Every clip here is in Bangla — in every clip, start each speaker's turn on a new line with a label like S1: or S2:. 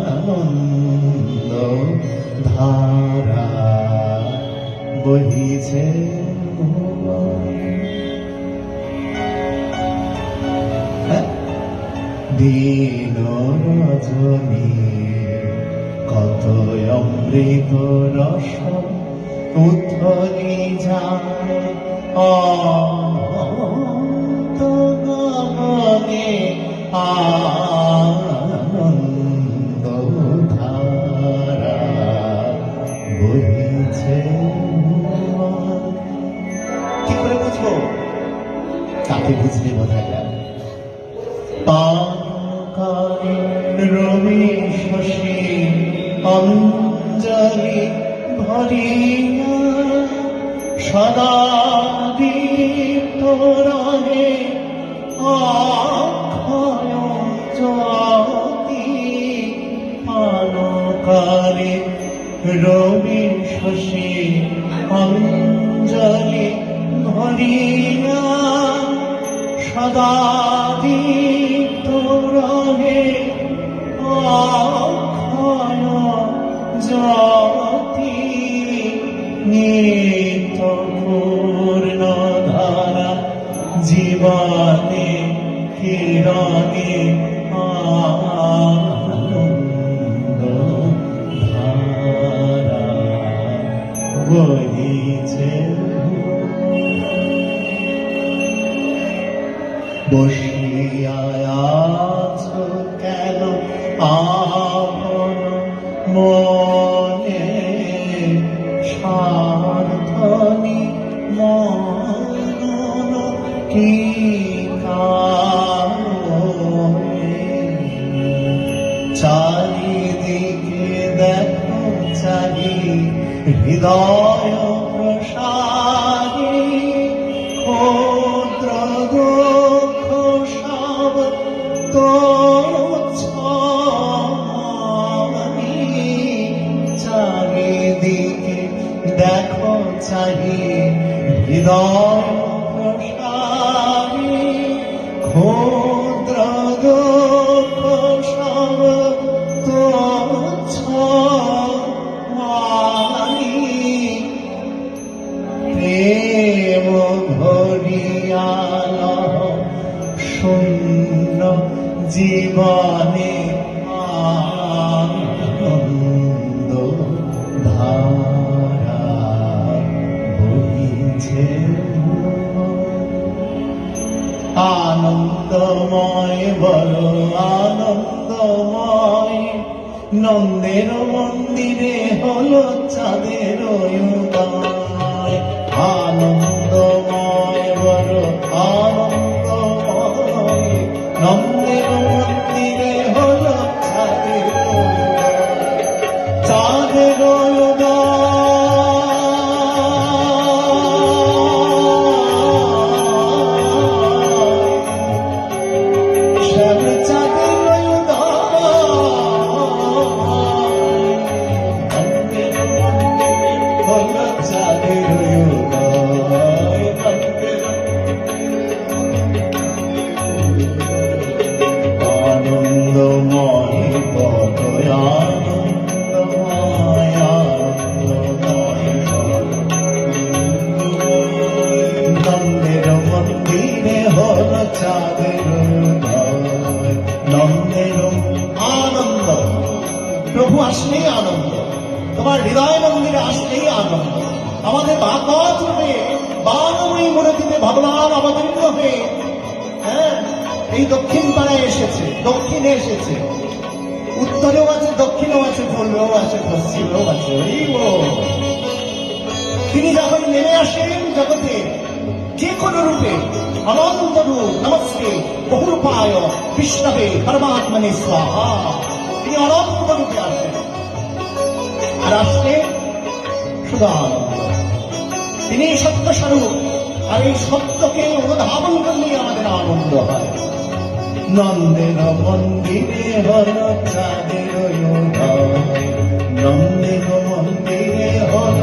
S1: আনন্দ ধারা বহিছে দিন রজনী কত অমৃত রস উথলি যায় অন্তঃগগনে আনন্দ ধারা বহিছে। কি করে বুঝবো? তাকে বুঝলে বোঝা যায়। রবি শশী অঞ্জলি ভরিয়া সদা দীপ্ত রহে অক্ষয় জ্যোতি পানকারে রবি শশী অঞ্জলি ভরিয়া সদা দীপ্ত রহে অক্ষয় জ্যোতি নিত্য পূর্ণ ধারা জীবনে কিরণে আনন্দ ধারা বহিছে। বসিয়া আছো কেন আপন মনে সাধনী মনন কি কারণে? চারিদিকে দেখো চারি হৃদয় প্রসারী ক্ষুদ্র দুঃখ সব তুচ্ছ চারিদিকে দেখো চারি হৃদয় প্রসারী ক্ষুদ্র দুঃখ সব তুচ্ছ প্রেম ভরিয়াল শূন্য জীবনে আনন্দ ধারা বহিছে। আনন্দময় বড় আনন্দময় নন্দের মন্দিরে হলো চাঁদের উদয়। আনন্দময় বড় আনন্দময় নন্দের মন্দিরে হলো চাঁদের উদয়। চাঁদের উদয় শ্যাম চাঁদের আনন্দময় পদ আনন্দময় আনন্দময় নন্দের মন্দিরে হল চাঁদের উদয়। নন্দের আনন্দ, প্রভু আসলেই আনন্দ, তোমার হৃদয় মন্দিরে আসলেই আনন্দ। আমাদের ভাগবত রূপে বানময়ী মূর্তিতে ভগবান অবতীর্ণ হয়ে এই দক্ষিণ পাড়ায় এসেছে, দক্ষিণে এসেছে। উত্তরেও আছে, দক্ষিণেও আছে, পূর্বেও আছে, পশ্চিমেও আছে। তিনি যখন নেমে আসেন জগতে যে কোনো রূপে, অনন্ত রূপ, নমস্তে বহুরূপায় বিষ্ণবে পরমাত্মনে স্বাহা, তিনি অনন্ত রূপে আসেন। আর আসলে শুধু আনন্দ, তিনি সত্য স্বরূপ। আর এই সত্যকে অনুধাবন করলেই আমাদের আনন্দ হয়। নন্দের মন্দিরে হল চাঁদের উদয়। নন্দের মন্দিরে হল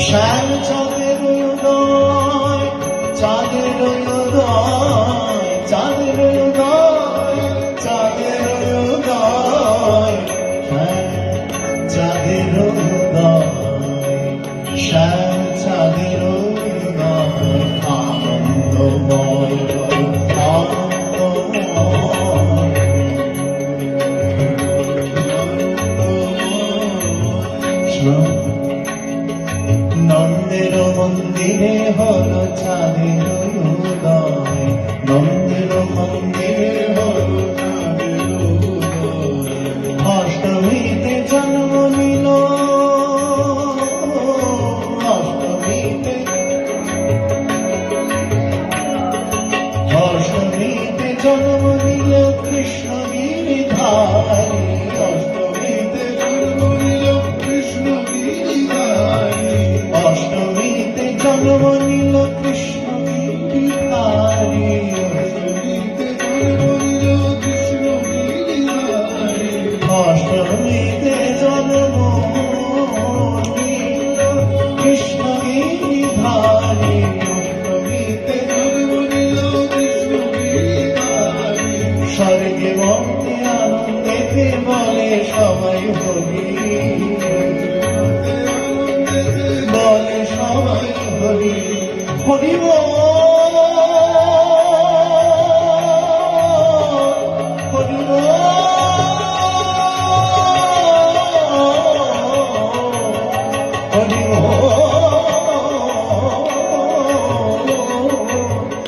S1: শ্যাম চাঁদের উদয়। চাঁদের উদয়, চাঁদের উদয় মন্দির হলো অষ্টমীতে জন্ম নিল অষ্টমীতে জন্ম নিল কৃষ্ণ গিরিধারী অষ্টমীতে জন্ম নিল কৃষ্ণ গিরিধারী অষ্টমীতে জন্ম নিল কৃষ্ণ গিরিধারী অষ্টমীতে জন্ম নিল কৃষ্ণ গিরিধারী অষ্টমীতে জন্ম নিল কৃষ্ণ গিরিধারী অষ্টমীতে জন্ম নিল কৃষ্ণ গিরিধারী স্বর্গে মধ্যে আনন্দেতে বলে সবাই হরি বলে সবাই হরি হরি বল হরি বল হরি বল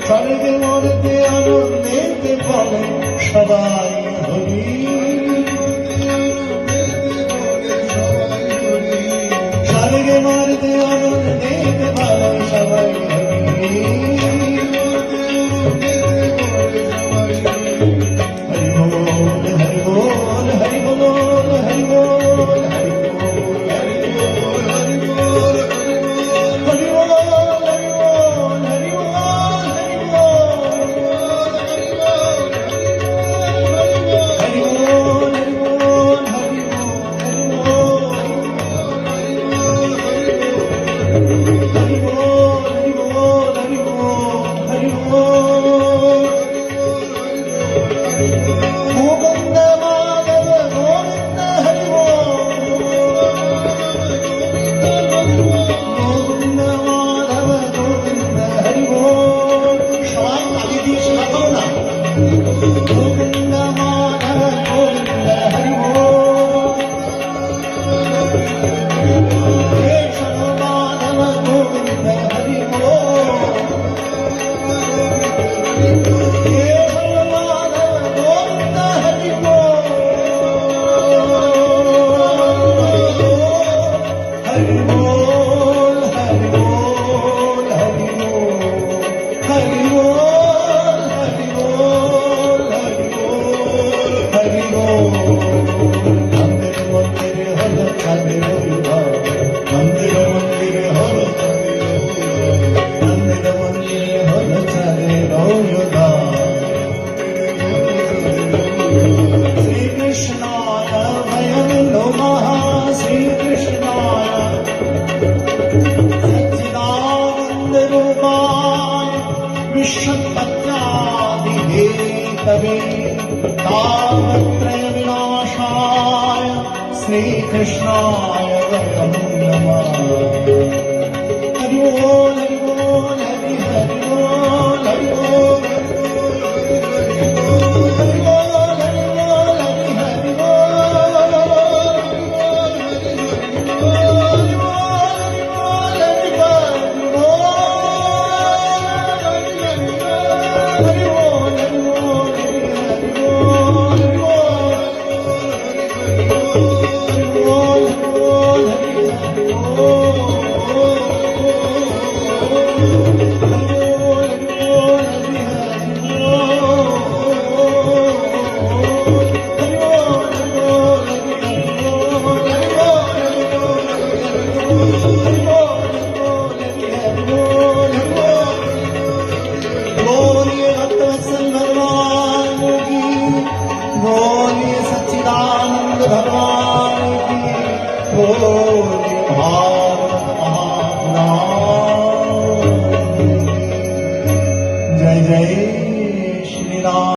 S1: স্বর্গে মধ্যে আনন্দেতে বলে সবাই হরি স্বর্গে মধ্যে আনন্দেতে বলে সবাই হরি হরি বল হরি বল হরি বল হরি বল হরি বল হরি বল গোবিন্দ মাধব গোবিন্দ হরি গোবিন্দ মাধব গোবিন্দ হরি সবাই আগে দিয়ে শোনা করো না Govinda Madhav Govinda Hari Keshab Madhav Govinda Hari Hari Bol, Hari Bol, Hari Bol, Hari Bol, Hari Bol, Hari Bol, Hari Bol. Mandir mandir holo chale roiba, mandir mandir holo chale roiba, mandir mandir holo chale roiba. Shri Krishna Bhayam Namaha, Shri Krishna. विश्वपत्यादिहेतवे तापत्रय विनाशाय श्रीकृष्णाय वयं नमः हरि ओम।